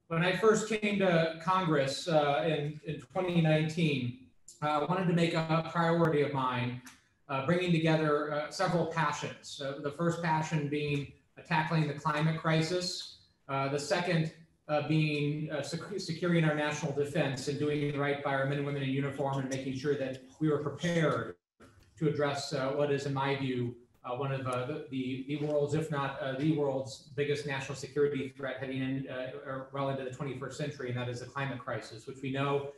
When I first came to Congress in 2019, I wanted to make a priority of mine, bringing together several passions. The first passion being tackling the climate crisis. The second being securing our national defense and doing right by our men and women in uniform and making sure that we were prepared to address what is, in my view, one of the world's, if not the world's biggest national security threat heading in well into the 21st century, and that is the climate crisis, which we know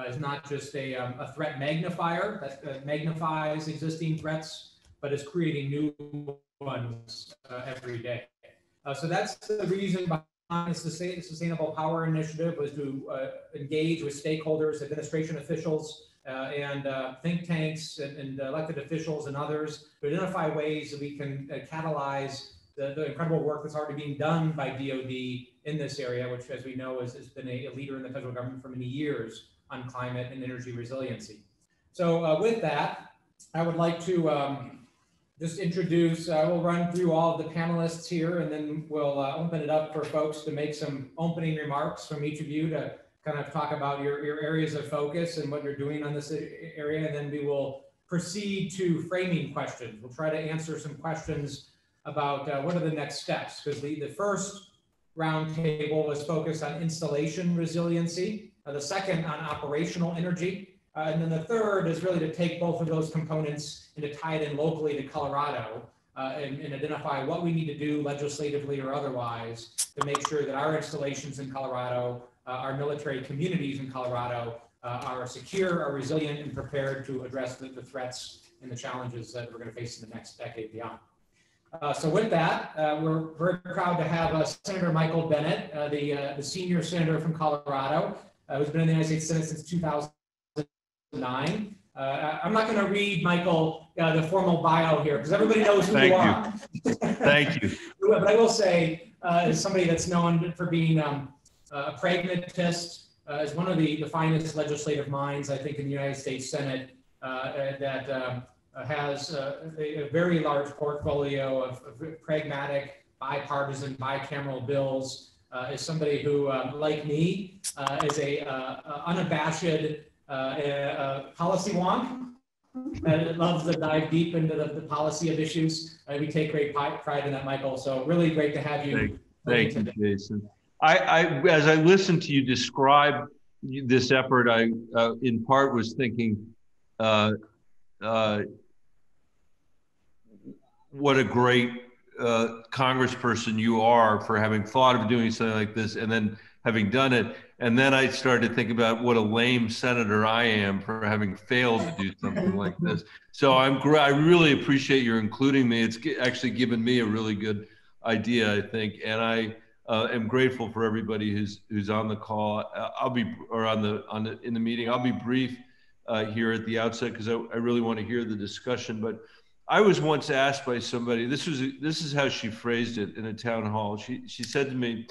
is not just a threat magnifier that magnifies existing threats, but is creating new ones every day. So that's the reason behind the Sustainable Power Initiative, was to engage with stakeholders, administration officials, and think tanks and elected officials and others to identify ways that we can catalyze the incredible work that's already being done by DoD in this area, which, as we know, has been a leader in the federal government for many years on climate and energy resiliency. So with that, I would like to just introduce, we'll run through all of the panelists here, and then we'll open it up for folks to make some opening remarks from each of you to kind of talk about your areas of focus and what you're doing on this area, and then we will proceed to framing questions. We'll try to answer some questions about what are the next steps, because the first roundtable was focused on installation resiliency, the second on operational energy, and then the third is really to take both of those components and to tie it in locally to Colorado and identify what we need to do legislatively or otherwise to make sure that our installations in Colorado, our military communities in Colorado are secure, are resilient, and prepared to address the threats and the challenges that we're going to face in the next decade beyond. So with that, we're very proud to have Senator Michael Bennett, the senior senator from Colorado, who's been in the United States Senate since 2009. I'm not going to read, Michael, the formal bio here, because everybody knows who you are. Thank you. But I will say, as somebody that's known for being a pragmatist, is one of the finest legislative minds, I think, in the United States Senate, that has a very large portfolio of pragmatic, bipartisan, bicameral bills, is somebody who, like me, is a unabashed policy wonk, and loves to dive deep into the policy of issues. We take great pride in that, Michael. So really great to have you. Thank you, Jason. As I listened to you describe this effort, I in part was thinking, what a great congressperson you are for having thought of doing something like this and then having done it. And then I started to think about what a lame senator I am for having failed to do something like this. So I really appreciate your including me. It's actually given me a really good idea, I think. And I am grateful for everybody who's on the call. In the meeting. I'll be brief here at the outset because I really want to hear the discussion. But I was once asked by somebody, this is how she phrased it in a town hall. She said to me,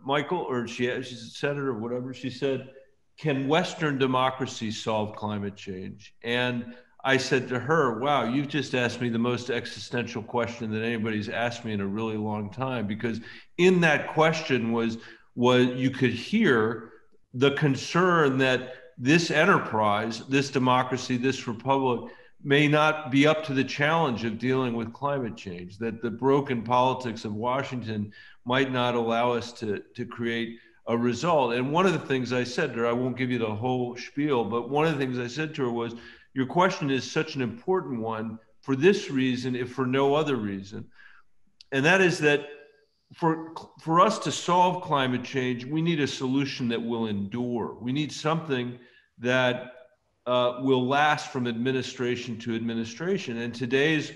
Michael, or she's a senator or whatever, she said, can Western democracy solve climate change? And I said to her, wow, you've just asked me the most existential question that anybody's asked me in a really long time, because in that question was you could hear the concern that this enterprise, this democracy, this republic may not be up to the challenge of dealing with climate change, that the broken politics of Washington might not allow us to create a result. And one of the things I said to her, I won't give you the whole spiel, but one of the things I said to her was, your question is such an important one for this reason, if for no other reason. And that is that for us to solve climate change, we need a solution that will endure. We need something that will last from administration to administration. And today's,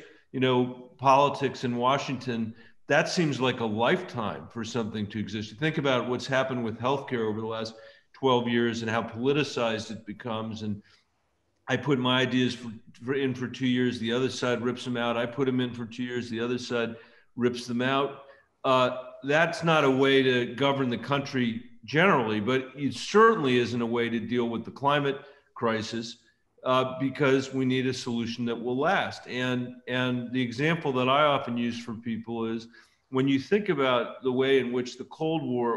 politics in Washington, that seems like a lifetime for something to exist. Think about what's happened with healthcare over the last 12 years and how politicized it becomes. And I put my ideas in for 2 years, the other side rips them out. I put them in for 2 years, the other side rips them out. That's not a way to govern the country generally, but it certainly isn't a way to deal with the climate crisis, because we need a solution that will last. And the example that I often use for people is, when you think about the way in which the Cold War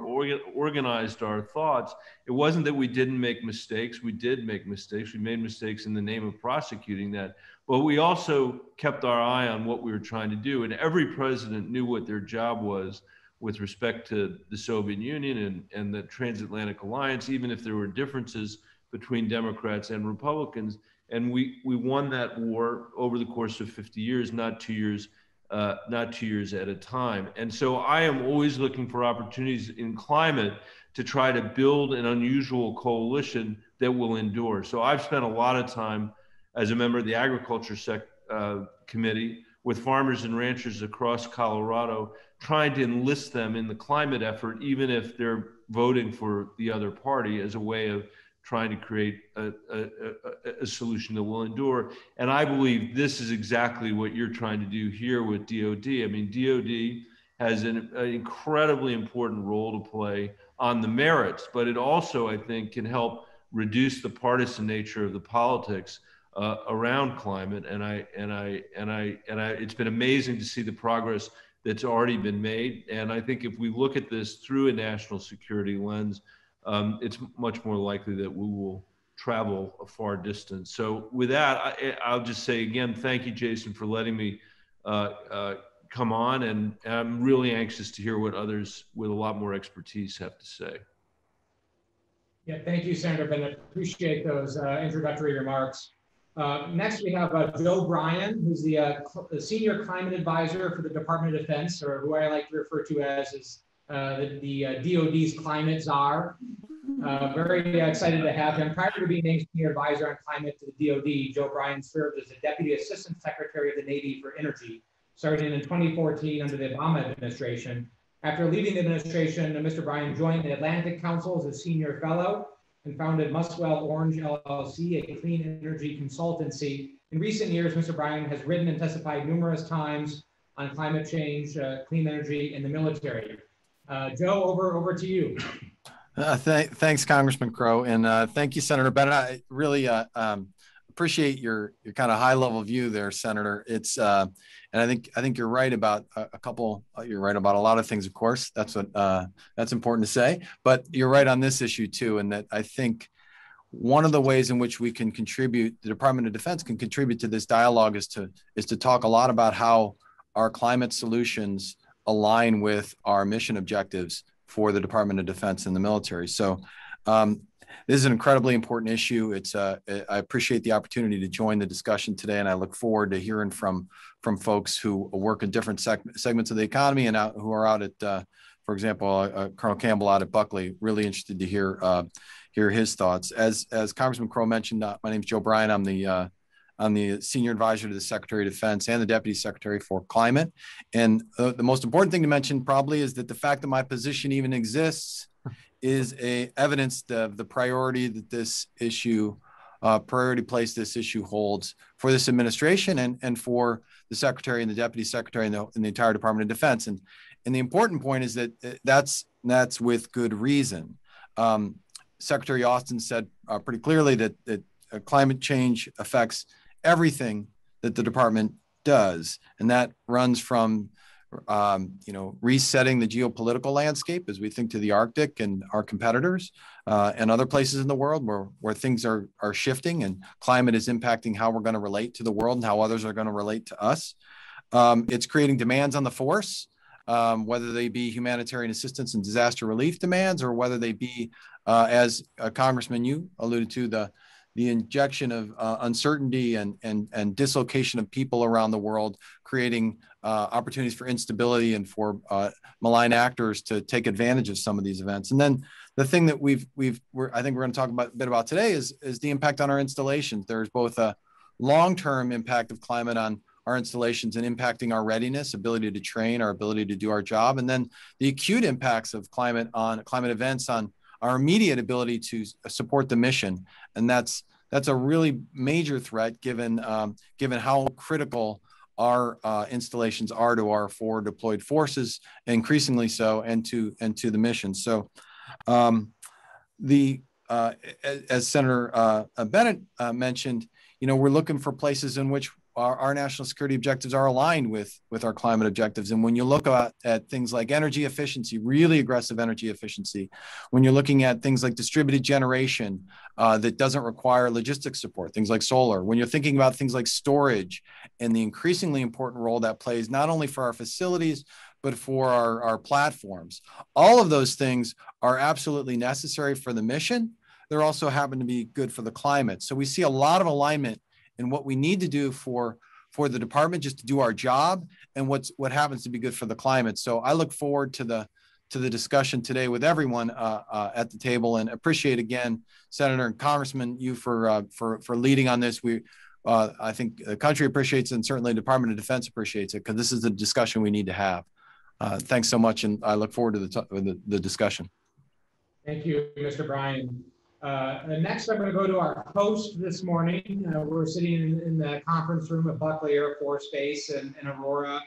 organized our thoughts, it wasn't that we didn't make mistakes. We did make mistakes. We made mistakes in the name of prosecuting that. But we also kept our eye on what we were trying to do. And every president knew what their job was with respect to the Soviet Union and the transatlantic alliance, even if there were differences between Democrats and Republicans. And we won that war over the course of 50 years, not 2 years at a time. And so I am always looking for opportunities in climate to try to build an unusual coalition that will endure. So I've spent a lot of time as a member of the Agriculture Committee with farmers and ranchers across Colorado, trying to enlist them in the climate effort, even if they're voting for the other party, as a way of trying to create a solution that will endure. And I believe this is exactly what you're trying to do here with DOD. I mean, DOD has an incredibly important role to play on the merits, but it also, I think, can help reduce the partisan nature of the politics around climate. And it's been amazing to see the progress that's already been made. And I think if we look at this through a national security lens, it's much more likely that we will travel a far distance. So with that, I'll just say again, thank you, Jason, for letting me come on. And I'm really anxious to hear what others with a lot more expertise have to say. Yeah, thank you, Senator Bennett. Appreciate those introductory remarks. Next, we have Joe Bryan, who's the Senior Climate Advisor for the Department of Defense, or who I like to refer to as the DOD's Climate Czar. Very excited to have him. Prior to being named Senior Advisor on Climate to the DOD, Joe Bryan served as the Deputy Assistant Secretary of the Navy for Energy, starting in 2014 under the Obama administration. After leaving the administration, Mr. Bryan joined the Atlantic Council as a Senior Fellow and founded Muswell Orange LLC, a clean energy consultancy. In recent years, Mr. Bryan has written and testified numerous times on climate change, clean energy, and the military. Joe, over to you. Thanks, Congressman Crow, and thank you, Senator Bennett. I really appreciate your kind of high-level view there, Senator. It's and I think you're right about you're right about a lot of things, of course. That's important to say. But you're right on this issue too, and that I think one of the ways in which we can contribute, the Department of Defense can contribute to this dialogue, is to talk a lot about how our climate solutions align with our mission objectives for the Department of Defense and the military. So this is an incredibly important issue. I appreciate the opportunity to join the discussion today, and I look forward to hearing from folks who work in different segments of the economy and who are out at, for example, Colonel Campbell out at Buckley. Really interested to hear his thoughts. As Congressman Crow mentioned, my name is Joe Bryan. I'm the Senior Advisor to the Secretary of Defense and the Deputy Secretary for Climate. And the most important thing to mention probably is that the fact that my position even exists is evidence of the priority that this issue, priority place this issue holds for this administration and for the Secretary and the Deputy Secretary and the entire Department of Defense. And the important point is that that's with good reason. Secretary Austin said pretty clearly that climate change affects everything that the department does, and that runs from resetting the geopolitical landscape as we think to the Arctic and our competitors and other places in the world where things are shifting and climate is impacting how we're going to relate to the world and how others are going to relate to us. It's creating demands on the force, whether they be humanitarian assistance and disaster relief demands, or whether they be, as Congressman, you alluded to, the injection of uncertainty and dislocation of people around the world, creating opportunities for instability and for malign actors to take advantage of some of these events. And then the thing that I think we're going to talk a bit about today is the impact on our installations. There's both a long-term impact of climate on our installations and impacting our readiness, ability to train, our ability to do our job, and then the acute impacts of climate events on our immediate ability to support the mission. And that's a really major threat given how critical our installations are to our forward deployed forces, increasingly so, and to the mission. So as Senator Bennett mentioned, we're looking for places in which our national security objectives are aligned with our climate objectives. And when you look at things like energy efficiency, really aggressive energy efficiency, when you're looking at things like distributed generation that doesn't require logistics support, things like solar, when you're thinking about things like storage and the increasingly important role that plays not only for our facilities, but for our platforms, all of those things are absolutely necessary for the mission. They're also happen to be good for the climate. So we see a lot of alignment in what we need to do for the department just to do our job and what happens to be good for the climate. So I look forward to the discussion today with everyone at the table, and appreciate again, Senator and Congressman, you for leading on this. I think the country appreciates it, and certainly the Department of Defense appreciates it, because this is the discussion we need to have. Thanks so much, and I look forward to the discussion. Thank you, Mr. Bryan. Next, I'm going to go to our host this morning. We're sitting in the conference room at Buckley Air Force Base in Aurora,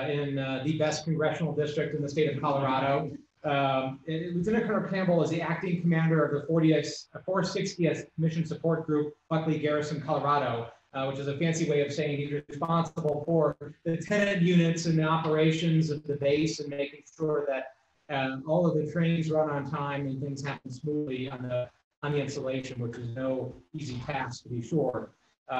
in the best congressional district in the state of Colorado. Lieutenant Colonel Campbell is the acting commander of the 460th Mission Support Group, Buckley Garrison, Colorado, which is a fancy way of saying he's responsible for the tenant units and the operations of the base and making sure that all of the trains run on time and things happen smoothly on the installation, which is no easy task, to be sure.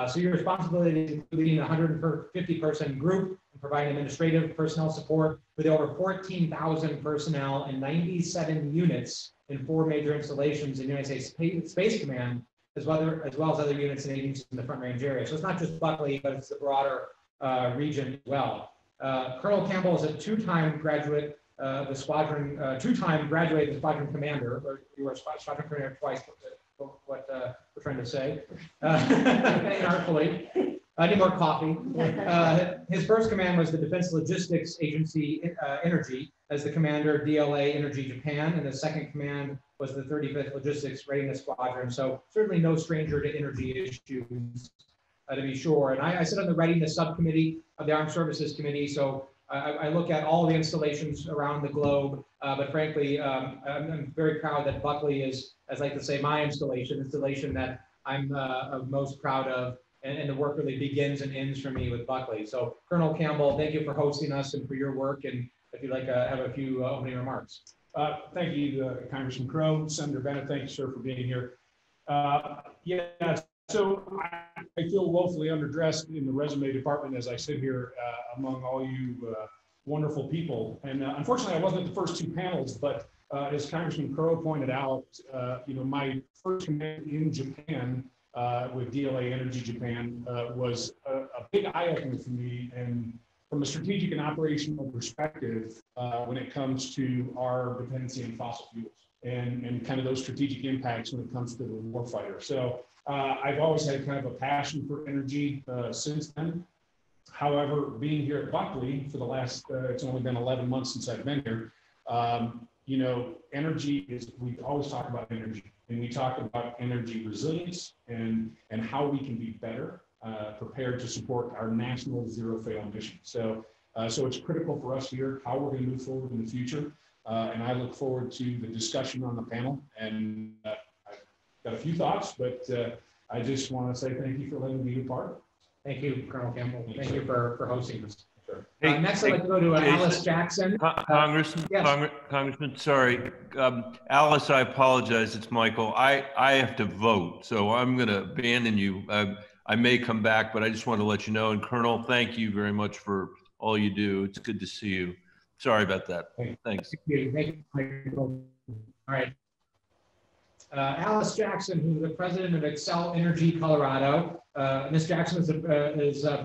So your responsibility is leading a 150-person group and providing administrative personnel support with over 14,000 personnel and 97 units in 4 major installations in the United States Space Command, as well as other units and agencies in the Front Range area. So it's not just Buckley, but it's the broader region as well. Colonel Campbell is a two-time graduate the squadron, two-time graduated squadron commander, or you were a squadron commander twice, what we're trying to say, artfully. I need more coffee. His first command was the Defense Logistics Agency Energy as the commander, DLA Energy Japan, and the second command was the 35th Logistics Readiness Squadron. So certainly no stranger to energy issues, to be sure. And I sit on the Readiness Subcommittee of the Armed Services Committee, so I look at all the installations around the globe, but frankly, I'm very proud that Buckley is, as I like to say, my installation that I'm most proud of, and the work really begins and ends for me with Buckley. So Colonel Campbell, thank you for hosting us and for your work, and if you'd like to have a few opening remarks. Thank you, Congressman Crow. Senator Bennett, thank you, sir, for being here. So I feel woefully underdressed in the resume department as I sit here among all you wonderful people. And unfortunately, I wasn't at the first 2 panels, but as Congressman Crow pointed out, my first command in Japan with DLA Energy Japan was a big eye-opener for me, and from a strategic and operational perspective when it comes to our dependency on fossil fuels and kind of those strategic impacts when it comes to the warfighter. So I've always had kind of a passion for energy since then. However, being here at Buckley for the last, it's only been 11 months since I've been here, energy is, we always talk about energy, and we talk about energy resilience and how we can be better prepared to support our national zero-fail mission. So it's critical for us here how we're going to move forward in the future. And I look forward to the discussion on the panel. And I've got a few thoughts, but I just want to say thank you for letting me be a part. Thank you, Colonel Campbell. Thank you for hosting us. Sure. Next, I'd like to go to Alice Jackson. Congressman, yes. Congressman, sorry. Alice, I apologize. It's Michael. I have to vote, so I'm going to abandon you. I may come back, but I just want to let you know. And Colonel, thank you very much for all you do. It's good to see you. Sorry about that. Thanks. Thank you. Thank you, Michael. All right. Alice Jackson, who's the president of Excel Energy Colorado. Ms. Jackson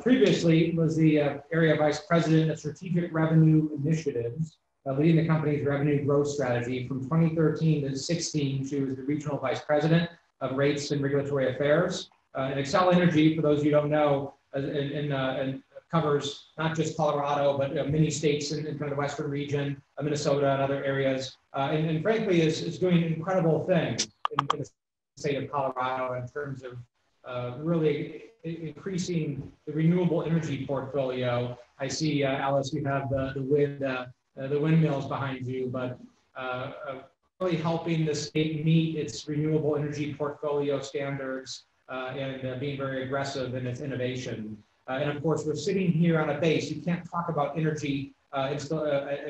previously was the area vice president of strategic revenue initiatives, leading the company's revenue growth strategy. From 2013 to 16, she was the regional vice president of rates and regulatory affairs. And Excel Energy, for those of you who don't know, and covers not just Colorado, but many states in kind of the western region, Minnesota and other areas, and frankly is doing incredible things in the state of Colorado in terms of really increasing the renewable energy portfolio. I see, Alice, you have the windmills behind you, but really helping the state meet its renewable energy portfolio standards and being very aggressive in its innovation. And of course, we're sitting here on a base. You can't talk about energy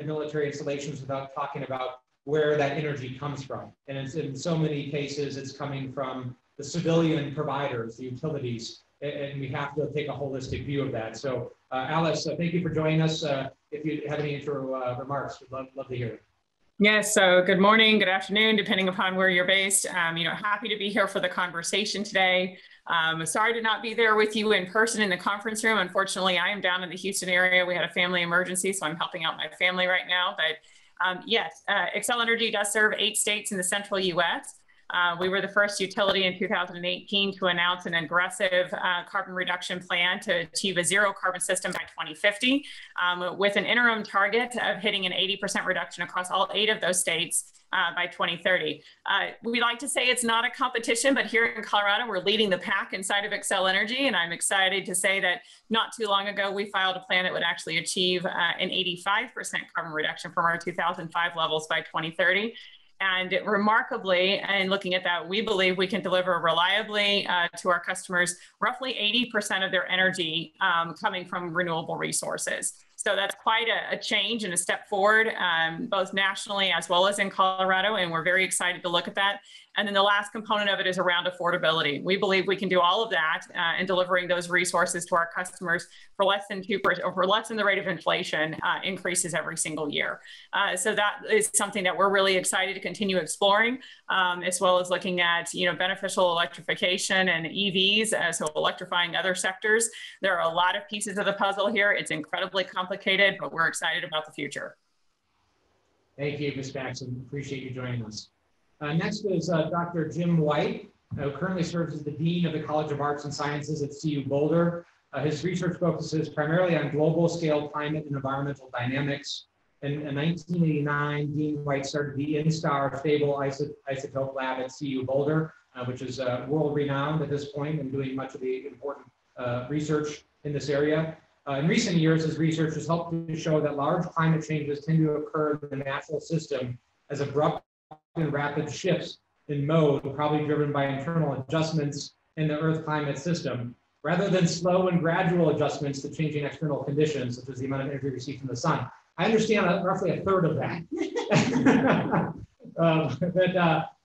military installations without talking about where that energy comes from. And it's, in so many cases, it's coming from the civilian providers, the utilities, and we have to take a holistic view of that. So Alice, thank you for joining us. If you have any intro remarks, we'd love to hear it. Yes, so good morning, good afternoon, depending upon where you're based. Happy to be here for the conversation today. Sorry to not be there with you in person in the conference room. Unfortunately, I am down in the Houston area. We had a family emergency, so I'm helping out my family right now. But yes, Xcel Energy does serve 8 states in the central US. We were the first utility in 2018 to announce an aggressive carbon reduction plan to achieve a zero carbon system by 2050, with an interim target of hitting an 80% reduction across all 8 of those states by 2030. We like to say it's not a competition, but here in Colorado, we're leading the pack inside of Xcel Energy, and I'm excited to say that not too long ago, we filed a plan that would actually achieve an 85% carbon reduction from our 2005 levels by 2030. And remarkably, in looking at that, we believe we can deliver reliably to our customers roughly 80% of their energy coming from renewable resources. So that's quite a change and a step forward, both nationally as well as in Colorado, and we're very excited to look at that. And then the last component of it is around affordability. We believe we can do all of that in delivering those resources to our customers for less than 2%, or for less than the rate of inflation increases every single year. So that is something that we're really excited to continue exploring, as well as looking at beneficial electrification and EVs, so electrifying other sectors. There are a lot of pieces of the puzzle here. It's incredibly complicated, but we're excited about the future. Thank you, Ms. Jackson. Appreciate you joining us. Next is Dr. Jim White, who currently serves as the Dean of the College of Arts and Sciences at CU Boulder. His research focuses primarily on global scale climate and environmental dynamics. In 1989, Dean White started the INSTAR Stable Isotope Lab at CU Boulder, which is world renowned at this point and doing much of the important research in this area. In recent years, his research has helped to show that large climate changes tend to occur in the natural system as abrupt and rapid shifts in mode, probably driven by internal adjustments in the Earth climate system, rather than slow and gradual adjustments to changing external conditions, such as the amount of energy received from the sun. I understand roughly a third of that.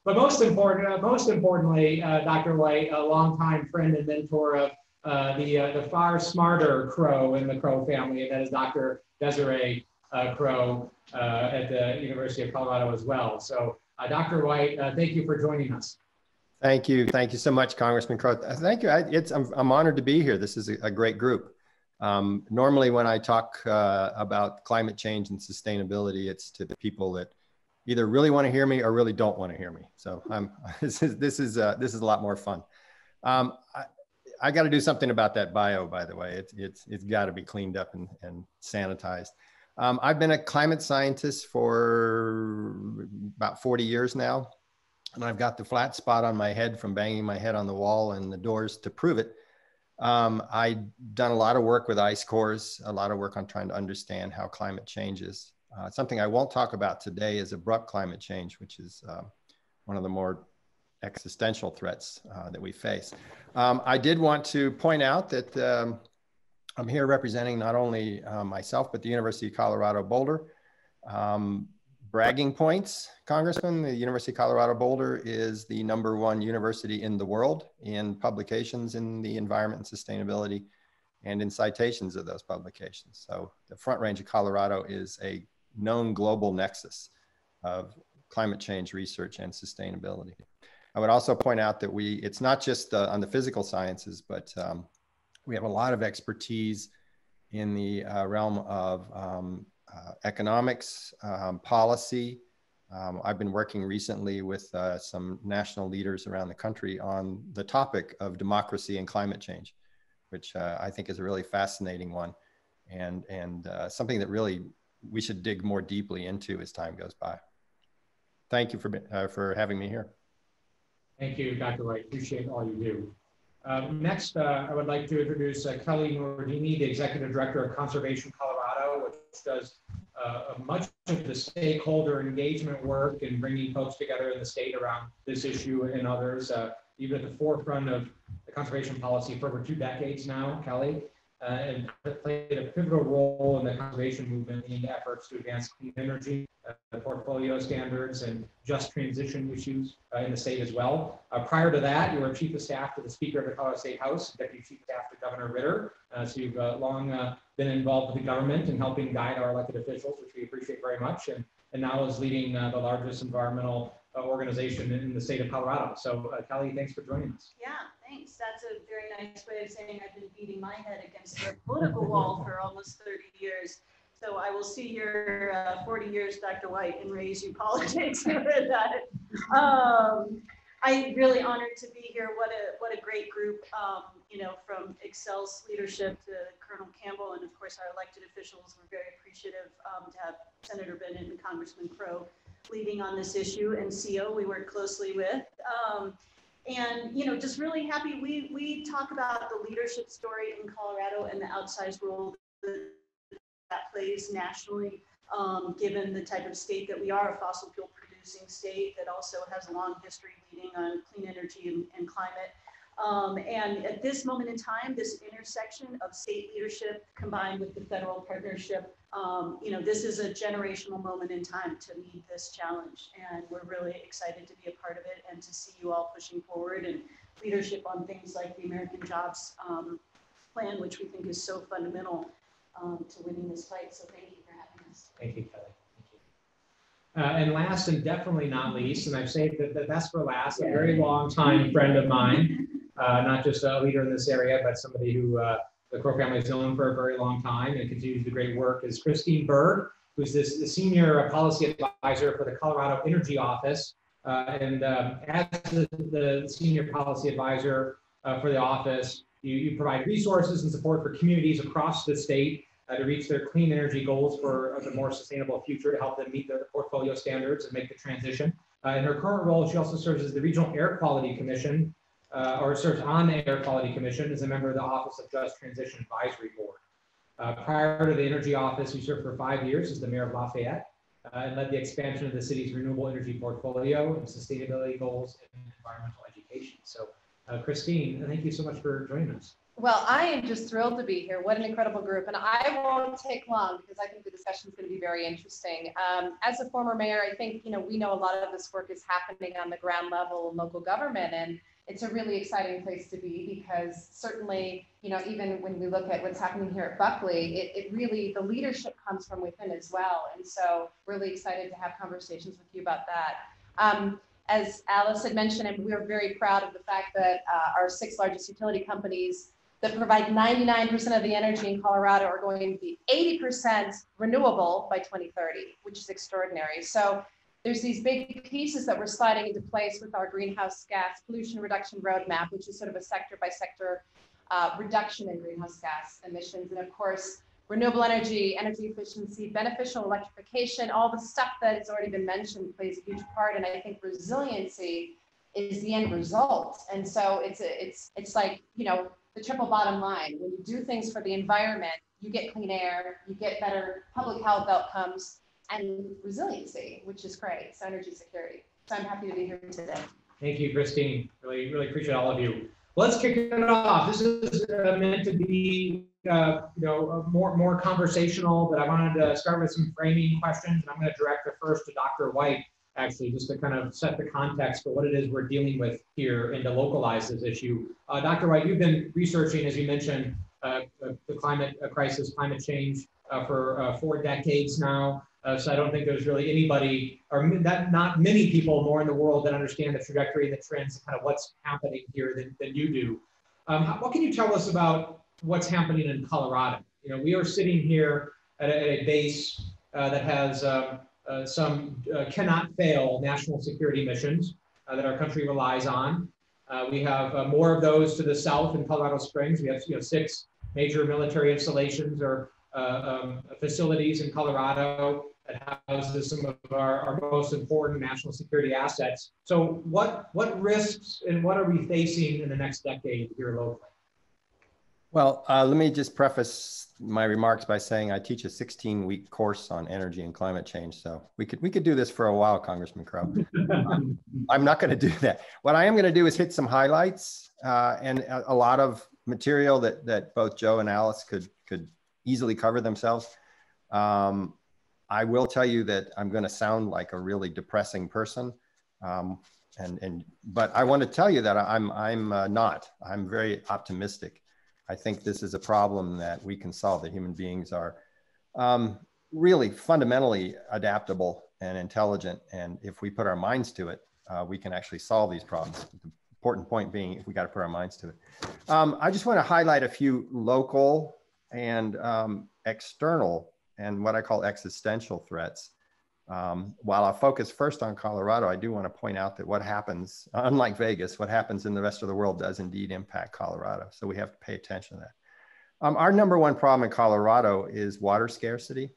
But most importantly, Dr. White, a longtime friend and mentor of the far smarter Crow in the Crow family, and that is Dr. Desiree Crow at the University of Colorado as well. So Dr. White, thank you for joining us. Thank you. Thank you so much, Congressman Crow. Thank you. I'm honored to be here. This is a great group. Normally when I talk about climate change and sustainability, it's to the people that either really want to hear me or really don't want to hear me. So this is a lot more fun. I got to do something about that bio, by the way. It's got to be cleaned up and sanitized. I've been a climate scientist for about 40 years now, and I've got the flat spot on my head from banging my head on the wall and the doors to prove it. I've done a lot of work with ice cores, a lot of work on trying to understand how climate changes. Something I won't talk about today is abrupt climate change, which is one of the more existential threats that we face. I did want to point out that I'm here representing not only myself, but the University of Colorado Boulder. Bragging points, Congressman, the University of Colorado Boulder is the #1 university in the world in publications in the environment and sustainability and in citations of those publications. So the Front Range of Colorado is a known global nexus of climate change research and sustainability. I would also point out that it's not just on the physical sciences, but we have a lot of expertise in the realm of economics, policy. I've been working recently with some national leaders around the country on the topic of democracy and climate change, which I think is a really fascinating one and something that really we should dig more deeply into as time goes by. Thank you for having me here. Thank you, Dr. White. Appreciate all you do. Next, I would like to introduce Kelly Nordini, the Executive Director of Conservation Colorado, which does much of the stakeholder engagement work and bringing folks together in the state around this issue and others, even at the forefront of the conservation policy for over 2 decades now, Kelly. and played a pivotal role in the conservation movement in efforts to advance clean energy, portfolio standards, and just transition issues in the state as well. Prior to that, you were Chief of Staff to the Speaker of the Colorado State House, Deputy Chief of Staff to Governor Ritter. So you've long been involved with the government and helping guide our elected officials, which we appreciate very much, and now is leading the largest environmental organization in the state of Colorado. So Kelly, thanks for joining us. Yeah, thanks. That's a very nice way of saying I've been beating my head against the political wall for almost 30 years. So I will see your 40 years, Dr. White, and raise you politics with that. I'm really honored to be here. What a great group, you know, from Excel's leadership to Colonel Campbell, and of course our elected officials. We're very appreciative to have Senator Bennett and Congressman Crow leading on this issue, and CO we work closely with. And, you know, just really happy we talk about the leadership story in Colorado and the outsized role that plays nationally, given the type of state that we are, a fossil fuel producing state that also has a long history leading on clean energy and climate. And at this moment in time, this intersection of state leadership combined with the federal partnership, you know, this is a generational moment in time to lead this challenge. And we're really excited to be a part of it and to see you all pushing forward and leadership on things like the American Jobs Plan, which we think is so fundamental to winning this fight. So thank you for having us. Thank you, Kelly. And last and definitely not least, and I've saved the best for last, a very long time friend of mine, not just a leader in this area, but somebody who the Crow family has known for a very long time and continues to do great work, is Christine Burr, who's the Senior Policy Advisor for the Colorado Energy Office. And as the Senior Policy Advisor for the office, you provide resources and support for communities across the state to reach their clean energy goals for a more sustainable future, to help them meet their portfolio standards and make the transition. In her current role, she also serves as the Regional Air Quality Commission, or serves on the Air Quality Commission as a member of the Office of Just Transition Advisory Board. Prior to the Energy Office, she served for 5 years as the Mayor of Lafayette and led the expansion of the city's renewable energy portfolio and sustainability goals and environmental education. So Christine, thank you so much for joining us. Well, I am just thrilled to be here. What an incredible group. And I won't take long because I think the discussion is going to be very interesting. As a former mayor, I think, you know, we know a lot of this work is happening on the ground level in local government. And it's a really exciting place to be because certainly, you know, even when we look at what's happening here at Buckley, it really, the leadership comes from within as well. And so really excited to have conversations with you about that. As Alice had mentioned, and we're very proud of the fact that our 6 largest utility companies that provide 99% of the energy in Colorado are going to be 80% renewable by 2030, which is extraordinary. So there's these big pieces that we're sliding into place with our greenhouse gas pollution reduction roadmap, which is sort of a sector by sector reduction in greenhouse gas emissions. And of course, renewable energy, energy efficiency, beneficial electrification, all the stuff that has already been mentioned plays a huge part. And I think resiliency is the end result. And so it's like, you know, the triple bottom line. When you do things for the environment, you get clean air, you get better public health outcomes, and resiliency, which is great. So energy security. So I'm happy to be here today. Thank you, Christine. Really, really appreciate all of you. Let's kick it off. This is meant to be, you know, more conversational, but I wanted to start with some framing questions. And I'm going to direct it first to Dr. White, actually, just to kind of set the context for what it is we're dealing with here and to localize this issue. Dr. White, you've been researching, as you mentioned, the climate crisis, climate change for 4 decades now. So I don't think there's really anybody, or not many people more in the world that understand the trajectory and the trends and kind of what's happening here than you do. What can you tell us about what's happening in Colorado? You know, we are sitting here at a base that has some cannot fail national security missions that our country relies on. We have more of those to the south in Colorado Springs. We have 6 major military installations or facilities in Colorado that houses some of our most important national security assets. So what risks and what are we facing in the next decade here locally? Well, let me just preface my remarks by saying I teach a 16-week course on energy and climate change. So we could do this for a while, Congressman Crow. I'm not going to do that. What I am going to do is hit some highlights and a lot of material that both Joe and Alice could easily cover themselves. I will tell you that I'm going to sound like a really depressing person, but I want to tell you that I'm not. I'm very optimistic. I think this is a problem that we can solve. That human beings are really fundamentally adaptable and intelligent, and if we put our minds to it, we can actually solve these problems. The important point being, if we got to put our minds to it. I just want to highlight a few local and external and what I call existential threats. While I'll focus first on Colorado, I do want to point out that what happens, unlike Vegas, what happens in the rest of the world does indeed impact Colorado. So we have to pay attention to that. Our number one problem in Colorado is water scarcity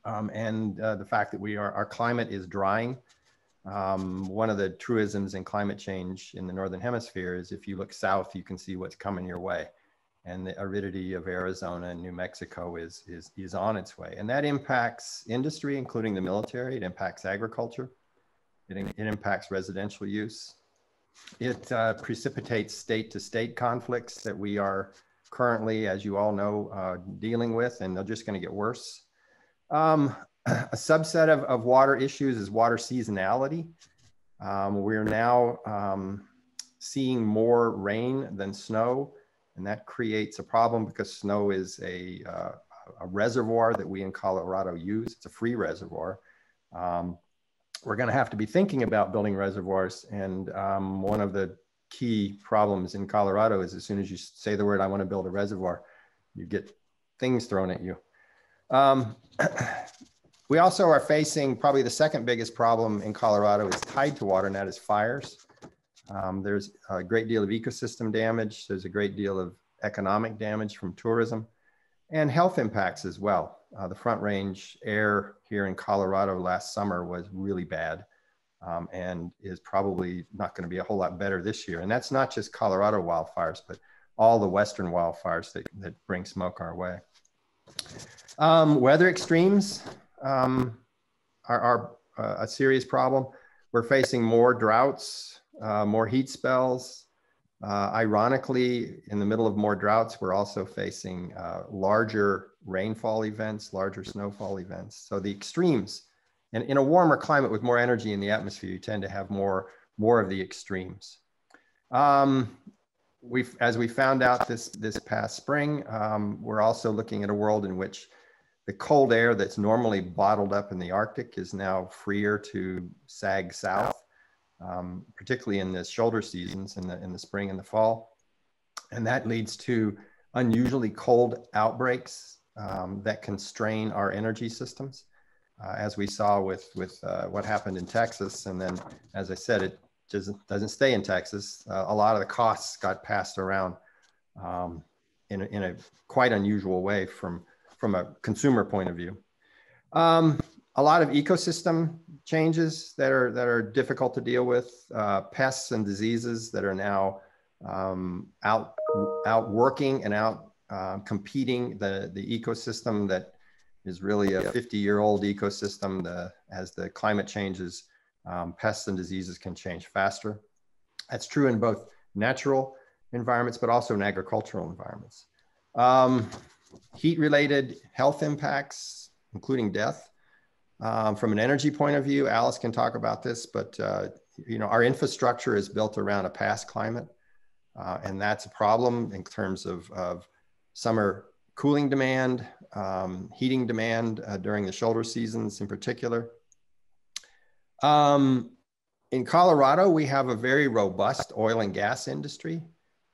and the fact that our climate is drying. One of the truisms in climate change in the Northern Hemisphere is if you look south, you can see what's coming your way. And the aridity of Arizona and New Mexico is on its way. And that impacts industry, including the military. It impacts agriculture. It impacts residential use. It precipitates state-to-state conflicts that we are currently, as you all know, dealing with, and they're just going to get worse. A subset of water issues is water seasonality. We're now seeing more rain than snow. And that creates a problem because snow is a reservoir that we in Colorado use. It's a free reservoir. We're going to have to be thinking about building reservoirs. And one of the key problems in Colorado is as soon as you say the word, I want to build a reservoir, you get things thrown at you. We also are facing probably the second biggest problem in Colorado is tied to water, and that is fires. There's a great deal of ecosystem damage. There's a great deal of economic damage from tourism and health impacts as well. The Front Range air here in Colorado last summer was really bad and is probably not going to be a whole lot better this year. And that's not just Colorado wildfires, but all the Western wildfires that bring smoke our way. Weather extremes are a serious problem. We're facing more droughts, more heat spells. Ironically, in the middle of more droughts, we're also facing larger rainfall events, larger snowfall events. So the extremes, and in a warmer climate with more energy in the atmosphere, you tend to have more of the extremes. As we found out this past spring, we're also looking at a world in which the cold air that's normally bottled up in the Arctic is now freer to sag south. Particularly in the shoulder seasons in the spring and the fall. And that leads to unusually cold outbreaks that constrain our energy systems, as we saw with what happened in Texas. And then, as I said, it just doesn't stay in Texas. A lot of the costs got passed around in a quite unusual way from a consumer point of view. A lot of ecosystem changes that are difficult to deal with, pests and diseases that are now outworking and competing the ecosystem that is really a 50-year-old ecosystem. As the climate changes, pests and diseases can change faster. That's true in both natural environments, but also in agricultural environments. Heat-related health impacts, including death. From an energy point of view, Alice can talk about this, but our infrastructure is built around a past climate, and that's a problem in terms of summer cooling demand, heating demand during the shoulder seasons in particular. In Colorado, we have a very robust oil and gas industry.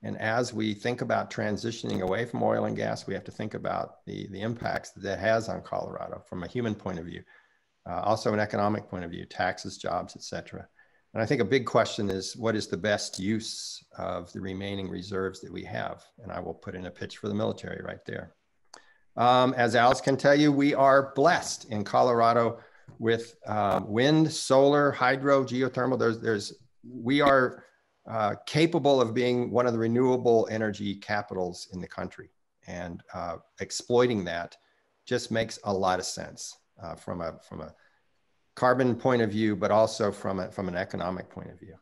And as we think about transitioning away from oil and gas, we have to think about the impacts that has on Colorado from a human point of view. Also an economic point of view, taxes, jobs, et cetera. And I think a big question is, what is the best use of the remaining reserves that we have? And I will put in a pitch for the military right there. As Alice can tell you, we are blessed in Colorado with wind, solar, hydro, geothermal. We are capable of being one of the renewable energy capitals in the country. And exploiting that just makes a lot of sense. From a carbon point of view, but also from an economic point of view.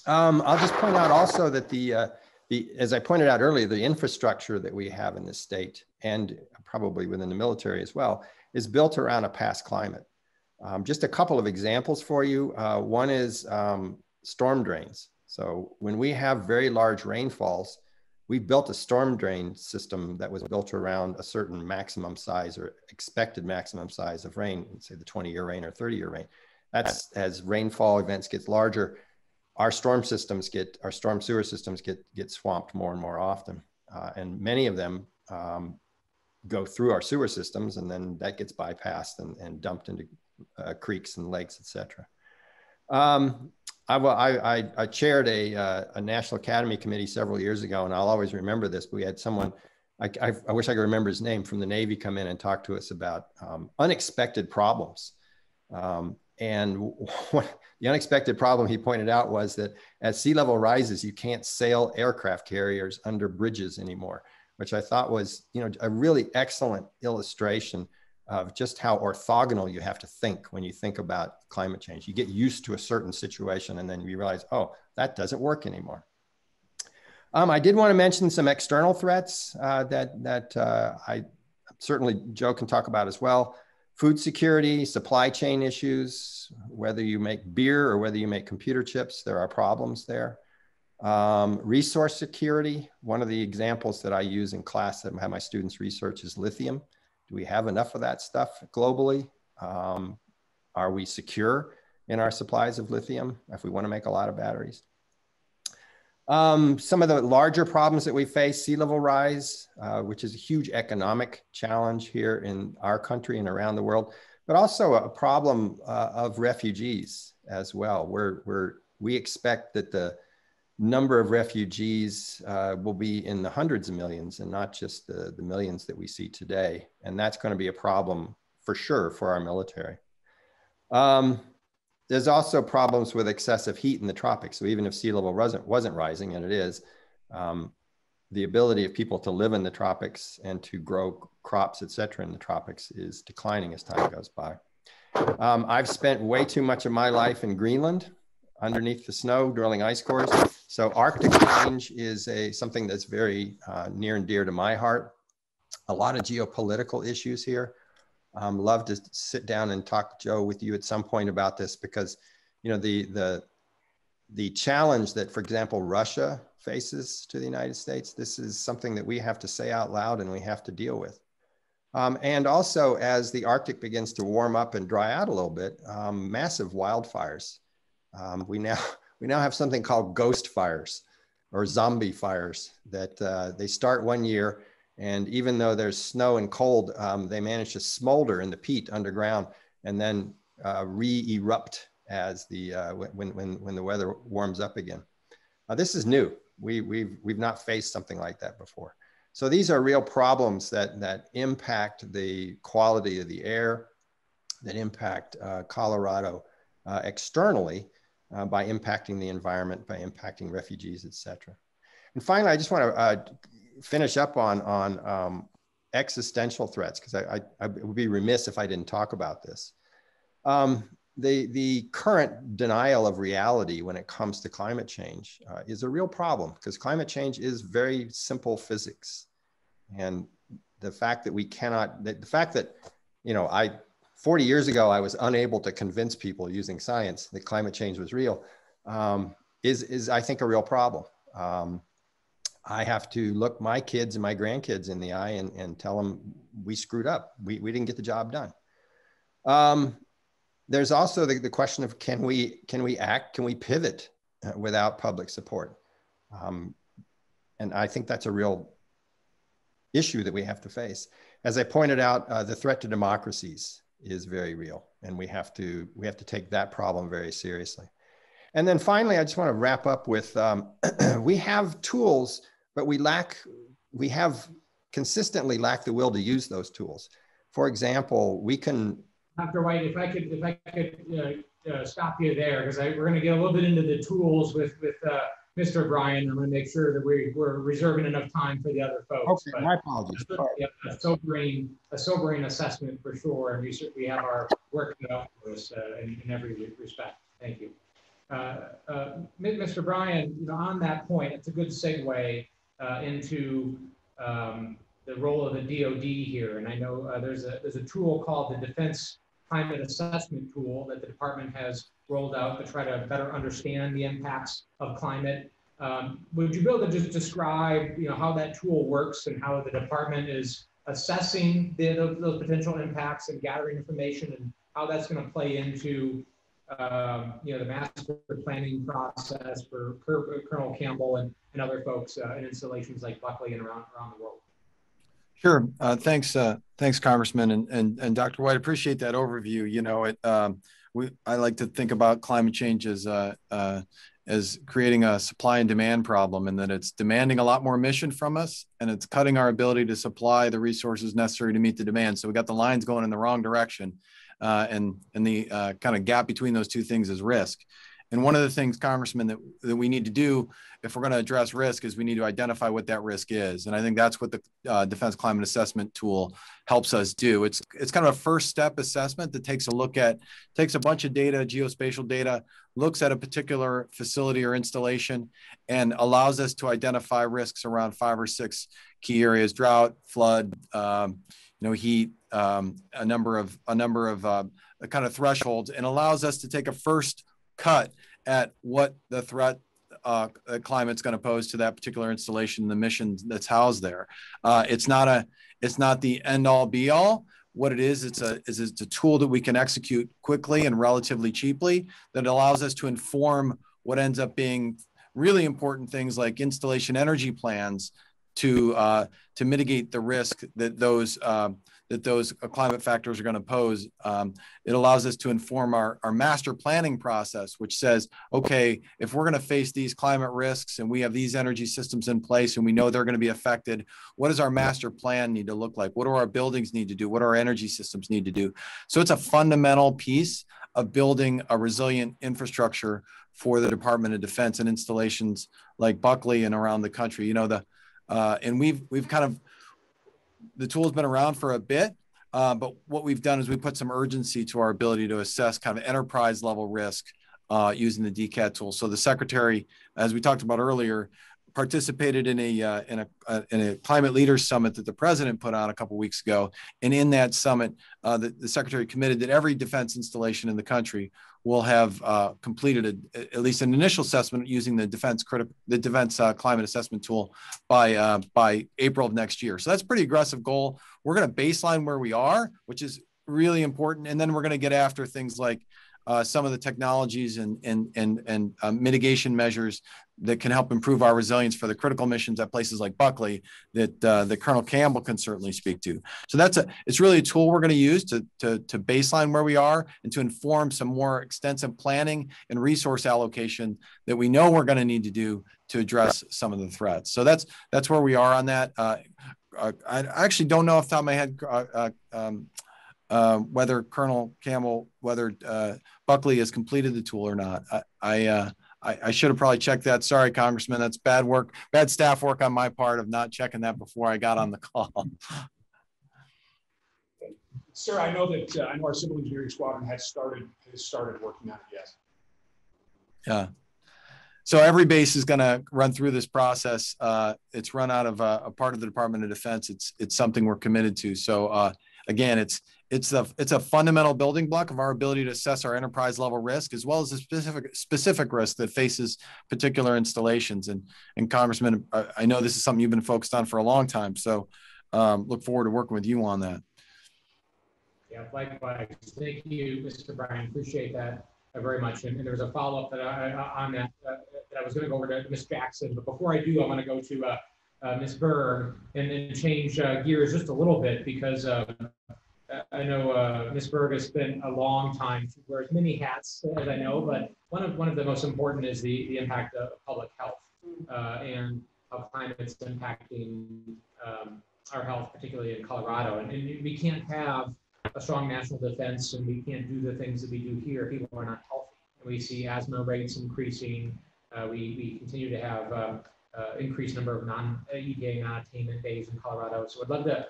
I'll just point out also that the as I pointed out earlier, the infrastructure that we have in this state, and probably within the military as well, is built around a past climate. Just a couple of examples for you. One is storm drains. So when we have very large rainfalls, we built a storm drain system that was built around a certain maximum size or expected maximum size of rain, say the 20-year rain or 30-year rain. That's as rainfall events get larger, our storm sewer systems get swamped more and more often. And many of them go through our sewer systems, and then that gets bypassed and dumped into creeks and lakes, et cetera. I chaired a National Academy Committee several years ago, and I'll always remember this. But we had someone, I wish I could remember his name, from the Navy come in and talk to us about unexpected problems. And the unexpected problem he pointed out was that as sea level rises, you can't sail aircraft carriers under bridges anymore, which I thought was, a really excellent illustration of just how orthogonal you have to think when you think about climate change. You get used to a certain situation and then you realize, oh, that doesn't work anymore. I did want to mention some external threats that I certainly Joe can talk about as well. Food security, supply chain issues, whether you make beer or whether you make computer chips, there are problems there. Resource security, one of the examples that I use in class that I have my students research is lithium. Do we have enough of that stuff globally? Are we secure in our supplies of lithium if we want to make a lot of batteries? Some of the larger problems that we face, sea level rise, which is a huge economic challenge here in our country and around the world, but also a problem of refugees as well. We expect that the number of refugees will be in the hundreds of millions and not just the millions that we see today. And that's going to be a problem for sure for our military. There's also problems with excessive heat in the tropics. So even if sea level wasn't rising, and it is, the ability of people to live in the tropics and to grow crops, et cetera, in the tropics is declining as time goes by. I've spent way too much of my life in Greenland, underneath the snow, drilling ice cores. So Arctic change is something that's very near and dear to my heart. A lot of geopolitical issues here. Love to sit down and talk, Joe, with you at some point about this, because the challenge that, for example, Russia faces to the United States, this is something that we have to say out loud and we have to deal with. And also, as the Arctic begins to warm up and dry out a little bit, massive wildfires. We now have something called ghost fires or zombie fires that they start one year. And even though there's snow and cold, they manage to smolder in the peat underground and then re-erupt as when the weather warms up again. This is new. We've not faced something like that before. So these are real problems that impact the quality of the air, that impact Colorado externally by impacting the environment, by impacting refugees, et cetera. And finally, I just want to finish up on existential threats, because I would be remiss if I didn't talk about this. The current denial of reality when it comes to climate change is a real problem, because climate change is very simple physics. And the fact that 40 years ago, I was unable to convince people using science that climate change was real is I think, a real problem. I have to look my kids and my grandkids in the eye and tell them we screwed up. We didn't get the job done. There's also the question of can we pivot without public support? And I think that's a real issue that we have to face. As I pointed out, the threat to democracies is very real, and we have to take that problem very seriously. And then finally, I just want to wrap up with we have tools, but we have consistently lacked the will to use those tools. For example, we can. Dr. White, if I could stop you there, because we're going to get a little bit into the tools with Mr. Bryan. I'm going to make sure that we're reserving enough time for the other folks. Okay, my apologies. Yeah, a sobering assessment for sure, and we have our work cut out for us in every respect. Thank you. Mr. Bryan, on that point, it's a good segue into the role of the DoD here. And I know there's a tool called the Defense Climate Assessment Tool that the department has rolled out to try to better understand the impacts of climate. Would you be able to just describe, how that tool works and how the department is assessing those potential impacts and gathering information, and how that's going to play into, the master planning process for Colonel Campbell and other folks in installations like Buckley and around the world? Sure. Thanks, Congressman, and Dr. White. Appreciate that overview. I like to think about climate change as creating a supply and demand problem, and that it's demanding a lot more emission from us, and it's cutting our ability to supply the resources necessary to meet the demand. So we got the lines going in the wrong direction, and the kind of gap between those two things is risk. And one of the things, Congressman, that we need to do if we're going to address risk is we need to identify what that risk is. And I think that's what the Defense Climate Assessment Tool helps us do. It's kind of a first step assessment that takes a bunch of data, geospatial data, looks at a particular facility or installation, and allows us to identify risks around 5 or 6 key areas: drought, flood, heat, a number of kind of thresholds, and allows us to take a first cut at what the threat climate's going to pose to that particular installation, the mission that's housed there. It's not the end all be all. What it is, it's a tool that we can execute quickly and relatively cheaply that allows us to inform what ends up being really important things like installation energy plans to mitigate the risk that those climate factors are going to pose. It allows us to inform our master planning process, which says, okay, if we're going to face these climate risks and we have these energy systems in place and we know they're going to be affected, what does our master plan need to look like? What do our buildings need to do? What do our energy systems need to do? So it's a fundamental piece of building a resilient infrastructure for the Department of Defense and installations like Buckley and around the country. And we've kind of, the tool's been around for a bit, but what we've done is we put some urgency to our ability to assess kind of enterprise level risk using the DCAT tool. So the Secretary, as we talked about earlier, participated in a climate leaders summit that the President put on a couple of weeks ago. And in that summit, the Secretary committed that every defense installation in the country will have completed at least an initial assessment using the Defense Climate Assessment Tool by April of next year. So that's a pretty aggressive goal. We're going to baseline where we are, which is really important, and then we're going to get after things like some of the technologies and mitigation measures that can help improve our resilience for the critical missions at places like Buckley that Colonel Campbell can certainly speak to. So it's really a tool we're going to use to baseline where we are and to inform some more extensive planning and resource allocation that we know we're going to need to do to address some of the threats. So that's where we are on that. I actually don't know off the top of my head whether Colonel Campbell, whether Buckley has completed the tool or not. I should have probably checked that. Sorry, Congressman, that's bad staff work on my part of not checking that before I got on the call. Sir, I know our civil engineering squadron has started working on it. Yes. Yeah. So every base is going to run through this process. It's run out of a part of the Department of Defense. It's something we're committed to. So again, it's a fundamental building block of our ability to assess our enterprise level risk, as well as the specific risk that faces particular installations. And Congressman, I know this is something you've been focused on for a long time. So look forward to working with you on that. Yeah, likewise. Thank you, Mr. Bryan. Appreciate that very much. And there was a follow-up that on that I was going to go over to Ms. Jackson, but before I do, I want to go to Ms. Burr and then change gears just a little bit, because I know Ms. Burr has spent a long time, she wears many hats, as I know, but one of the most important is the impact of public health and how climate's impacting our health, particularly in Colorado. And we can't have a strong national defense and we can't do the things that we do here if people are not healthy. And we see asthma rates increasing. We continue to have increased number of non-EPA non-attainment days in Colorado. So I'd love to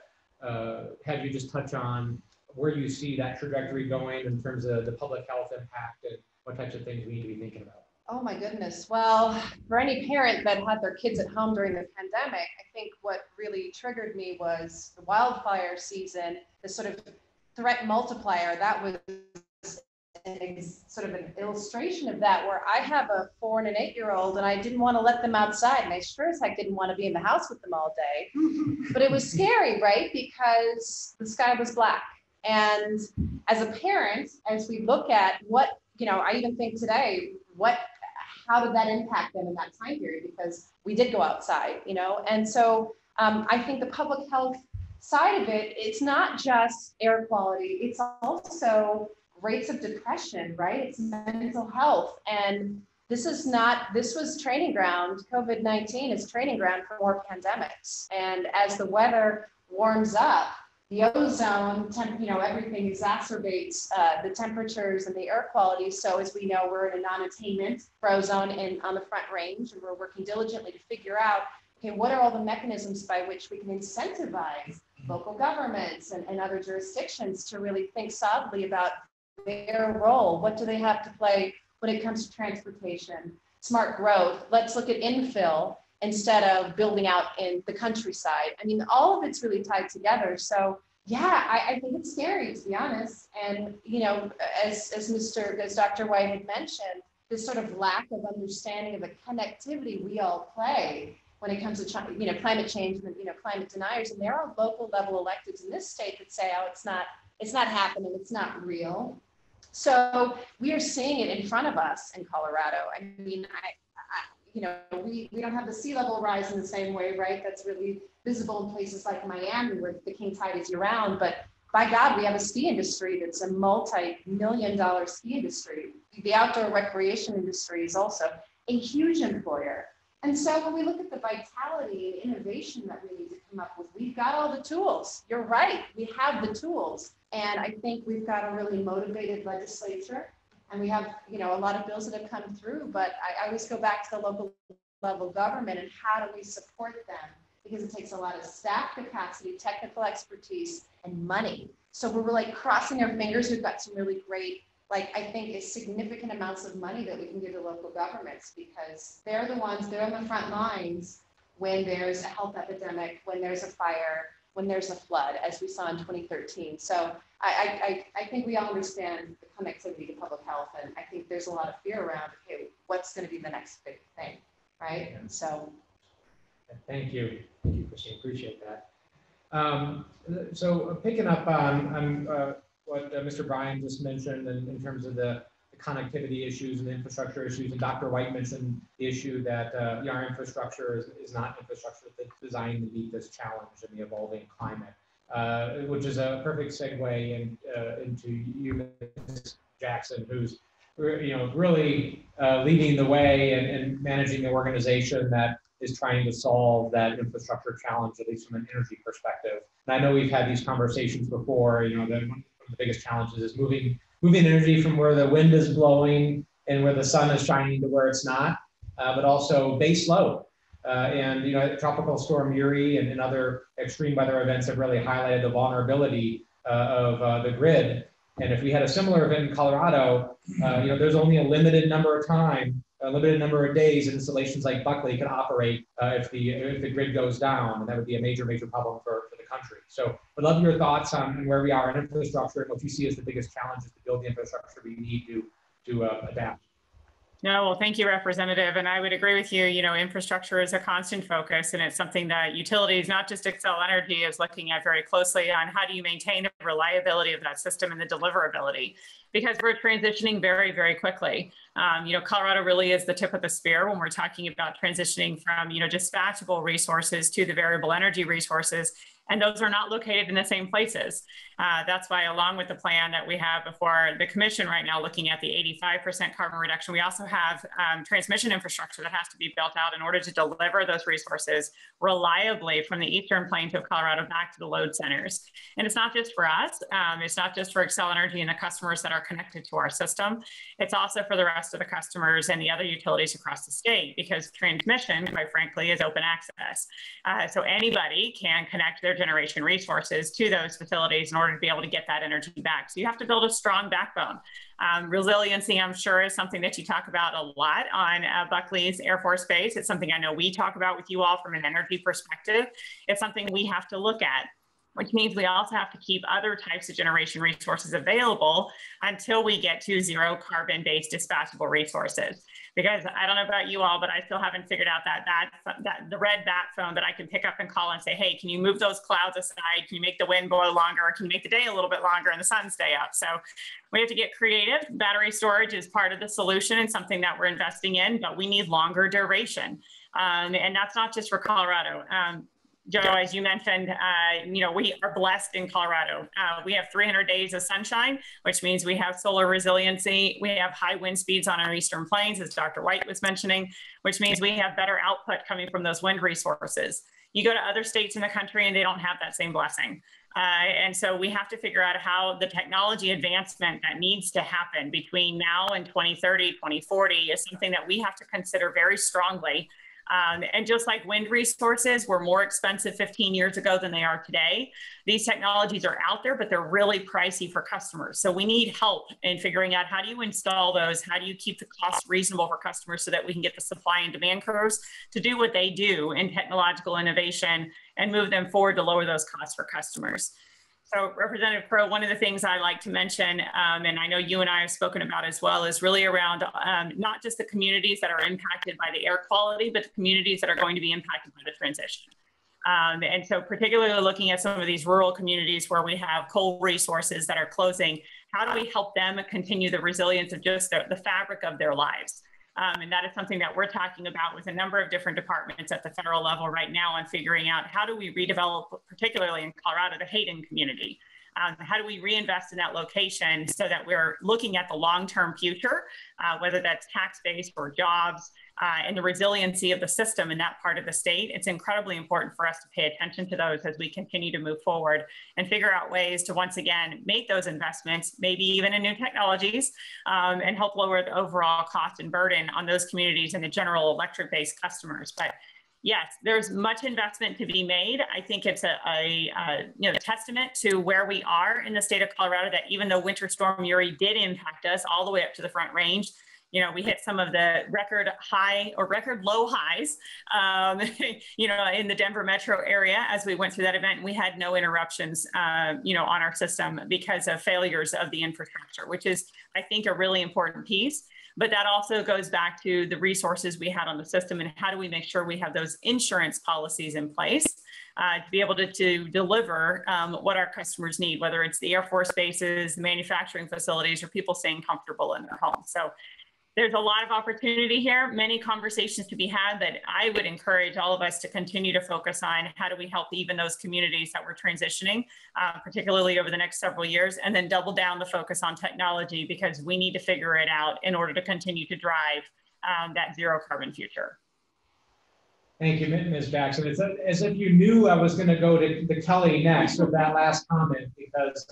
have you just touch on where you see that trajectory going in terms of the public health impact and what types of things we need to be thinking about. Oh my goodness. Well, for any parent that had their kids at home during the pandemic, I think what really triggered me was the wildfire season, the sort of threat multiplier. That was sort of an illustration of that, where I have a 4 and an 8-year-old and I didn't want to let them outside, and I sure as heck didn't want to be in the house with them all day. But it was scary, right? Because the sky was black. And as a parent, as we look at what, I even think today, how did that impact them in that time period? Because we did go outside, and so I think the public health side of it, it's not just air quality, it's also rates of depression, right? It's mental health. And this was training ground. COVID-19 is training ground for more pandemics. And as the weather warms up, the ozone, everything exacerbates the temperatures and the air quality. So as we know, we're in a non-attainment zone on the Front Range, and we're working diligently to figure out, okay, what are all the mechanisms by which we can incentivize local governments and other jurisdictions to really think solidly about their role? What do they have to play when it comes to transportation, smart growth? Let's look at infill instead of building out in the countryside. I mean, all of it's really tied together. So yeah, I think it's scary, to be honest. And, as Dr. White had mentioned, this sort of lack of understanding of the connectivity we all play when it comes to, climate change and, climate deniers. And there are local level electeds in this state that say, oh, it's not happening, it's not real. So we are seeing it in front of us in Colorado. I mean, we don't have the sea level rise in the same way, right? That's really visible in places like Miami, where the king tide is year round. But by God, we have a ski industry that's a multi-million-dollar ski industry. The outdoor recreation industry is also a huge employer. And so when we look at the vitality and innovation that we need to come up with, we've got all the tools. You're right, we have the tools. And I think we've got a really motivated legislature, and we have, a lot of bills that have come through, but I always go back to the local level government and how do we support them? Because it takes a lot of staff capacity, technical expertise, and money. So we're really crossing our fingers. We've got some really great, I think significant amounts of money that we can give to local governments, because they're on the front lines when there's a health epidemic, when there's a fire, when there's a flood, as we saw in 2013. So I think we all understand the connectivity to public health, and I think there's a lot of fear around, okay, what's going to be the next big thing, right? And so. Thank you, Christine. Appreciate that. So picking up on what Mr. Bryan just mentioned in terms of the connectivity issues and the infrastructure issues, and Dr. White mentioned the issue that our infrastructure is not infrastructure that's designed to meet this challenge in the evolving climate, which is a perfect segue into you, Ms. Jackson, who's really leading the way and managing the organization that is trying to solve that infrastructure challenge, at least from an energy perspective. And I know we've had these conversations before. One of the biggest challenges is moving energy from where the wind is blowing and where the sun is shining to where it's not, but also base load. Tropical Storm Uri and other extreme weather events have really highlighted the vulnerability of the grid. And if we had a similar event in Colorado, there's only a limited number of days installations like Buckley can operate if the grid goes down, and that would be a major problem for the country. So I'd love your thoughts on where we are in infrastructure and what you see as the biggest challenges to build the infrastructure we need to adapt. No, well, thank you, Representative. And I would agree with you, infrastructure is a constant focus, and it's something that utilities, not just Xcel Energy, is looking at very closely on how do you maintain the reliability of that system and the deliverability, because we're transitioning very, very quickly. Colorado really is the tip of the spear when we're talking about transitioning from, dispatchable resources to the variable energy resources. And those are not located in the same places. That's why, along with the plan that we have before the commission right now, looking at the 85% carbon reduction, we also have transmission infrastructure that has to be built out in order to deliver those resources reliably from the eastern plains of Colorado back to the load centers. And it's not just for us. It's not just for Xcel Energy and the customers that are connected to our system. It's also for the rest of the customers and the other utilities across the state, because transmission, quite frankly, is open access. So anybody can connect their generation resources to those facilities in order to be able to get that energy back. So you have to build a strong backbone. Resiliency, I'm sure, is something that you talk about a lot on Buckley's Air Force Base. It's something I know we talk about with you all from an energy perspective. It's something we have to look at, which means we also have to keep other types of generation resources available until we get to zero carbon-based dispatchable resources. Because I don't know about you all, but I still haven't figured out that the red bat phone that I can pick up and call and say, hey, can you move those clouds aside? Can you make the wind blow longer? Or can you make the day a little bit longer and the sun stay up? So we have to get creative. Battery storage is part of the solution and something that we're investing in, but we need longer duration. And that's not just for Colorado. Joe, as you mentioned, we are blessed in Colorado. We have 300 days of sunshine, which means we have solar resiliency. We have high wind speeds on our eastern plains, as Dr. White was mentioning, which means we have better output coming from those wind resources. You go to other states in the country and they don't have that same blessing. And so we have to figure out how the technology advancement that needs to happen between now and 2030, 2040 is something that we have to consider very strongly. And just like wind resources were more expensive 15 years ago than they are today, these technologies are out there, but they're really pricey for customers. So we need help in figuring out, how do you install those? How do you keep the cost reasonable for customers so that we can get the supply and demand curves to do what they do in technological innovation and move them forward to lower those costs for customers. So Representative Crow, one of the things I like to mention, and I know you and I have spoken about as well, is really around not just the communities that are impacted by the air quality, but the communities that are going to be impacted by the transition. And so particularly looking at some of these rural communities where we have coal resources that are closing, how do we help them continue the resilience of just the fabric of their lives? And that is something that we're talking about with a number of different departments at the federal level right now on figuring out, how do we redevelop, particularly in Colorado, the Hayden community? How do we reinvest in that location so that we're looking at the long-term future, whether that's tax-based or jobs, and the resiliency of the system in that part of the state? It's incredibly important for us to pay attention to those as we continue to move forward and figure out ways to, once again, make those investments, maybe even in new technologies, and help lower the overall cost and burden on those communities and the general electric-based customers. But yes, there's much investment to be made. I think it's a testament to where we are in the state of Colorado, that even though Winter Storm Uri did impact us all the way up to the Front Range, we hit some of the record high or record low highs, in the Denver metro area as we went through that event. We had no interruptions, on our system because of failures of the infrastructure, which is, I think, a really important piece. But that also goes back to the resources we had on the system and how do we make sure we have those insurance policies in place to be able to deliver what our customers need, whether it's the Air Force bases, the manufacturing facilities, or people staying comfortable in their homes. So there's a lot of opportunity here, many conversations to be had, but I would encourage all of us to continue to focus on how do we help even those communities that we're transitioning, particularly over the next several years, and then double down the focus on technology, because we need to figure it out in order to continue to drive that zero carbon future. Thank you, Ms. Jackson. It's as if you knew I was going to go to Kelly next with that last comment, because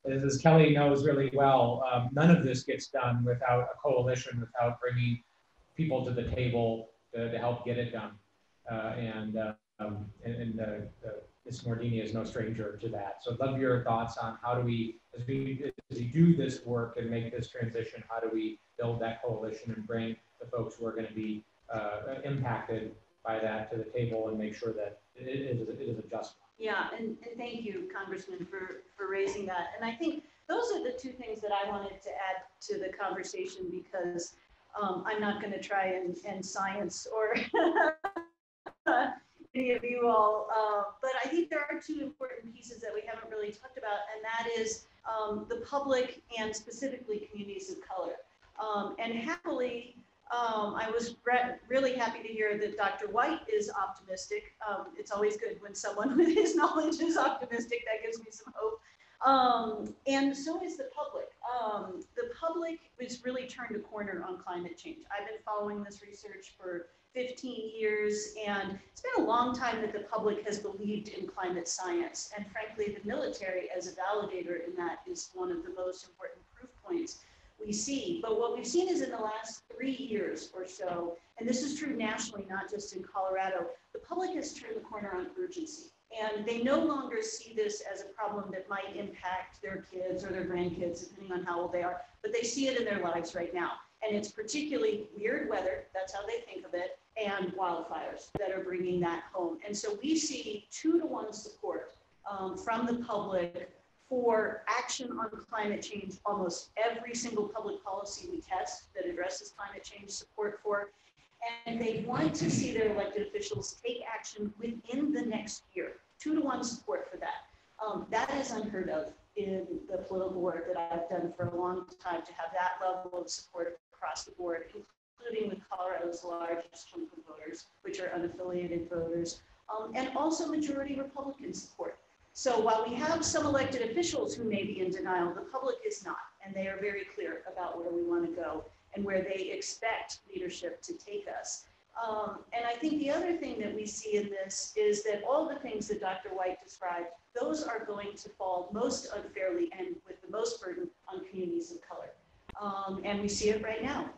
as Kelly knows really well, none of this gets done without a coalition, without bringing people to the table to help get it done. Ms. Nordini is no stranger to that. So I'd love your thoughts on how do we, as we do this work and make this transition, how do we build that coalition and bring the folks who are going to be impacted by that to the table and make sure that it is a just one. Yeah, and thank you, Congressman, for raising that. And I think those are the two things that I wanted to add to the conversation, because I'm not going to try and science or any of you all, but I think there are two important pieces that we haven't really talked about, and that is the public and specifically communities of color. And happily, I was really happy to hear that Dr. White is optimistic. It's always good when someone with his knowledge is optimistic. That gives me some hope. And so is the public. The public has really turned a corner on climate change. I've been following this research for 15 years, and it's been a long time that the public has believed in climate science. And frankly, the military as a validator in that is one of the most important proof points we see. But what we've seen is in the last 3 years or so, and this is true nationally, not just in Colorado, the public has turned the corner on urgency. And they no longer see this as a problem that might impact their kids or their grandkids, depending on how old they are, but they see it in their lives right now. And it's particularly weird weather, that's how they think of it, and wildfires that are bringing that home. And so we see 2-to-1 support from the public for action on climate change. Almost every single public policy we test that addresses climate change support for. And they want to see their elected officials take action within the next year. 2-to-1 support for that. That is unheard of in the political work that I've done for a long time, to have that level of support across the board, including with Colorado's largest chunk of voters, which are unaffiliated voters, and also majority Republican support. So while we have some elected officials who may be in denial, the public is not, and they are very clear about where we want to go and where they expect leadership to take us. And I think the other thing that we see in this is that all the things that Dr. White described, those are going to fall most unfairly and with the most burden on communities of color. And we see it right now,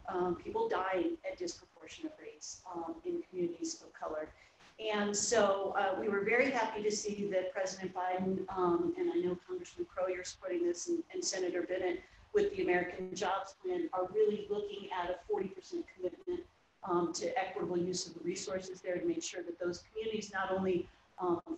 people dying at disproportionate rates in communities of color. And so we were very happy to see that President Biden, and I know Congressman Crow, you're supporting this, and Senator Bennett with the American Jobs Plan, are really looking at a 40% commitment to equitable use of the resources there to make sure that those communities not only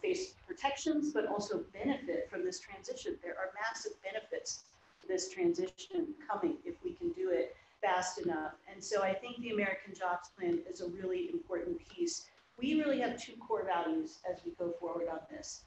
face protections, but also benefit from this transition. There are massive benefits to this transition coming if we can do it fast enough. And so I think the American Jobs Plan is a really important piece. We really have 2 core values as we go forward on this.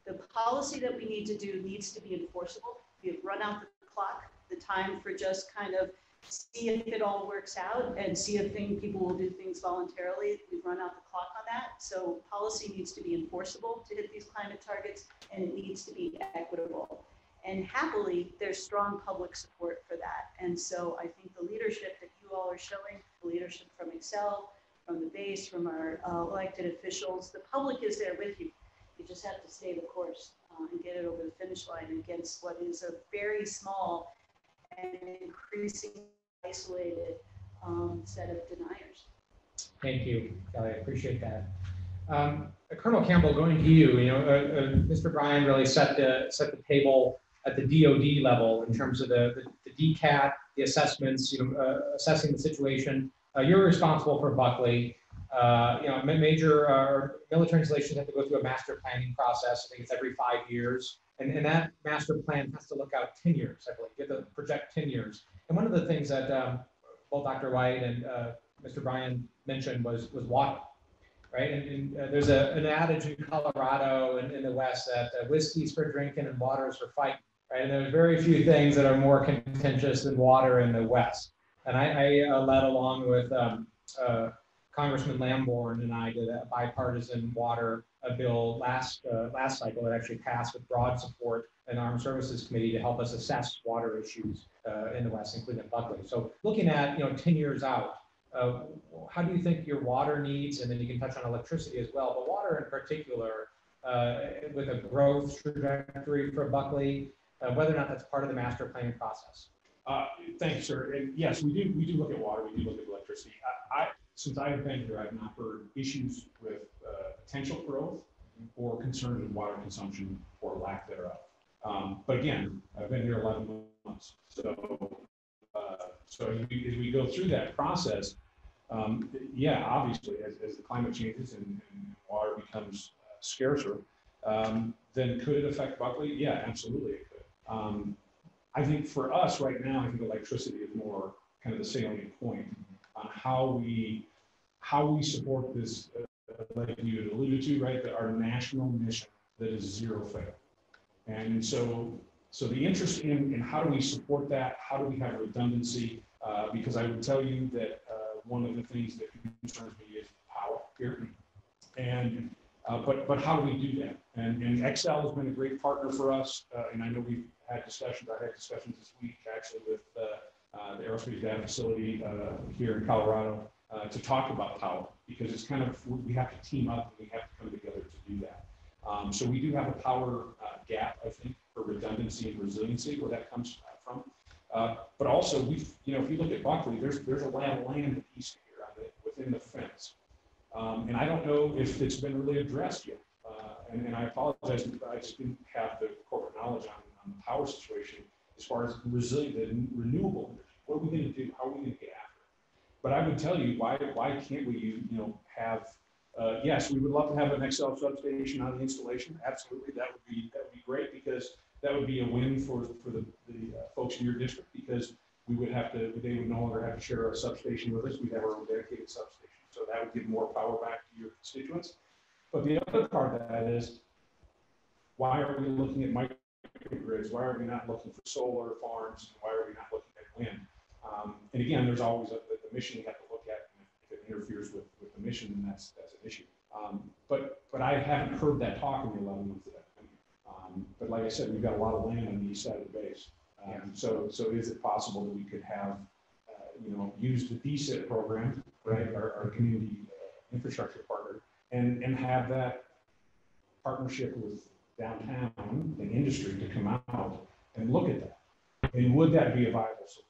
The policy that we need to do needs to be enforceable. We have run out the clock, the time for just kind of see if it all works out and see if people will do things voluntarily. We've run out the clock on that. So policy needs to be enforceable to hit these climate targets, and it needs to be equitable. And happily, there's strong public support for that. And so I think the leadership that you all are showing, the leadership from Excel, from the base, from our elected officials, the public is there with you. You just have to stay the course and get it over the finish line against what is a very small and increasingly isolated set of deniers. Thank you, Kelly. I appreciate that. Colonel Campbell, going to you. Mr. Bryan really set the table at the DoD level in terms of the DCAT, the assessments, assessing the situation. You're responsible for Buckley. Major military installations have to go through a master planning process. I think it's every 5 years. And that master plan has to look out 10 years, I believe. You have to project 10 years. And one of the things that both Dr. White and Mr. Bryan mentioned was water, right? And there's an adage in Colorado and in the West that whiskey's for drinking and water's for fighting, right? And there's very few things that are more contentious than water in the West. And I led along with Congressman Lamborn and I did a bipartisan water bill last cycle that actually passed with broad support in the Armed Services Committee to help us assess water issues in the West, including Buckley. So looking at 10 years out, how do you think your water needs, and then you can touch on electricity as well, but water in particular, with a growth trajectory for Buckley, whether or not that's part of the master planning process? Thank you, sir. And yes, we do look at water. We do look at electricity. Since I've been here, I've not heard issues with potential growth or concerns with water consumption or lack thereof. But again, I've been here 11 months. So as we go through that process, yeah, obviously, as the climate changes and water becomes scarcer, then could it affect Buckley? Yeah, absolutely it could. I think for us right now, I think electricity is more kind of the salient point on how we support this, like you had alluded to, right? That our national mission that is zero fail. And so the interest in how do we support that? How do we have redundancy? Because I would tell you that one of the things that concerns me is power here. And but but how do we do that? And Excel has been a great partner for us. And I know we've had discussions. I had discussions this week actually with the aerospace data facility here in Colorado to talk about power, because it's kind of, we have to team up and we have to come together to do that. So we do have a power gap, I think, for redundancy and resiliency, where that comes from. But also, if you look at Buckley, there's a land piece here on within the fence. And I don't know if it's been really addressed yet. And I apologize, I just didn't have the corporate knowledge on the power situation as far as resilient and renewable energy. What are we going to do? How are we going to get after it? But I would tell you, why can't we have yes, we would love to have an XL substation on the installation. Absolutely, that would be great, because that would be a win for the folks in your district, because they would no longer have to share a substation with us. We'd have our own dedicated substation. So that would give more power back to your constituents. But the other part of that is, why are we looking at microgrids? Why are we not looking for solar farms? Why are we not looking at wind? And again, there's always the mission you have to look at. And if it interferes with the mission, then that's an issue. But I haven't heard that talk in the 11 months that I've been here. But like I said, we've got a lot of land on the east side of the base. So is it possible that we could have, use the DSIP program, right, our community infrastructure partner, and have that partnership with downtown and industry to come out and look at that? And would that be a viable solution?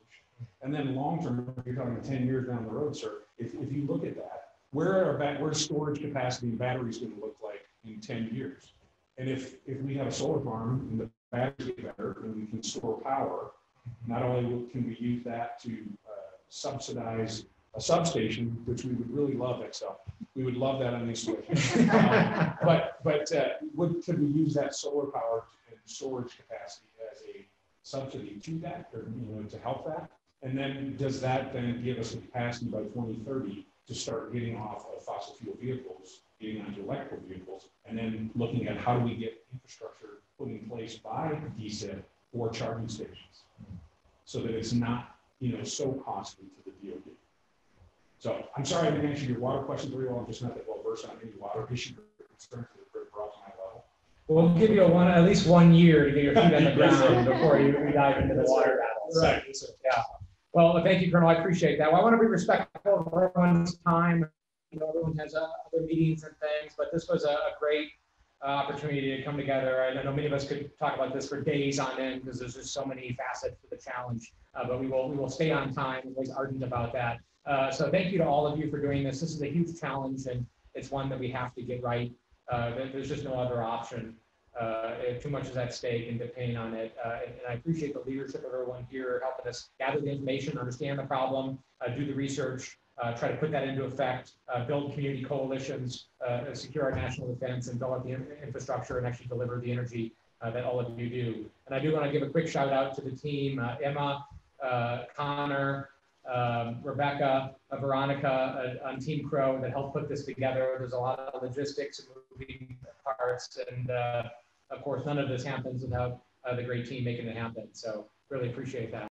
And then long term, if you're talking 10 years down the road, sir, if you look at that, where's storage capacity and batteries going to look like in 10 years? And if we have a solar farm and the batteries get better and we can store power, not only can we use that to subsidize a substation, which we would really love, Excel. We would love that on the installation. Could we use that solar power and storage capacity as a subsidy to that, or to help that? And then does that then give us the capacity by 2030 to start getting off of fossil fuel vehicles, getting onto electrical vehicles, and then looking at how do we get infrastructure put in place by DSIP for charging stations, so that it's not so costly to the DoD. So I'm sorry I didn't answer your water question very well. I'm just not that well versed on any water issue or concerns that are brought to my level. We'll give you at least 1 year to get your feet on the ground before you dive into the water battle. Right. Yes, sir. Yeah. Well, thank you, Colonel. I appreciate that. Well, I want to be respectful of everyone's time. Everyone has other meetings and things, but this was a great opportunity to come together. I know many of us could talk about this for days on end, because there's just so many facets to the challenge. But we will stay on time. I'm always ardent about that. So thank you to all of you for doing this. This is a huge challenge, and it's one that we have to get right. There's just no other option. Too much is at stake and depending on it. And I appreciate the leadership of everyone here helping us gather the information, understand the problem, do the research, try to put that into effect, build community coalitions, secure our national defense, and build up the infrastructure and actually deliver the energy that all of you do. And I do want to give a quick shout out to the team, Emma, Connor, Rebecca, Veronica on Team Crow that helped put this together. There's a lot of logistics and moving parts, and of course, none of this happens without the great team making it happen. So really appreciate that.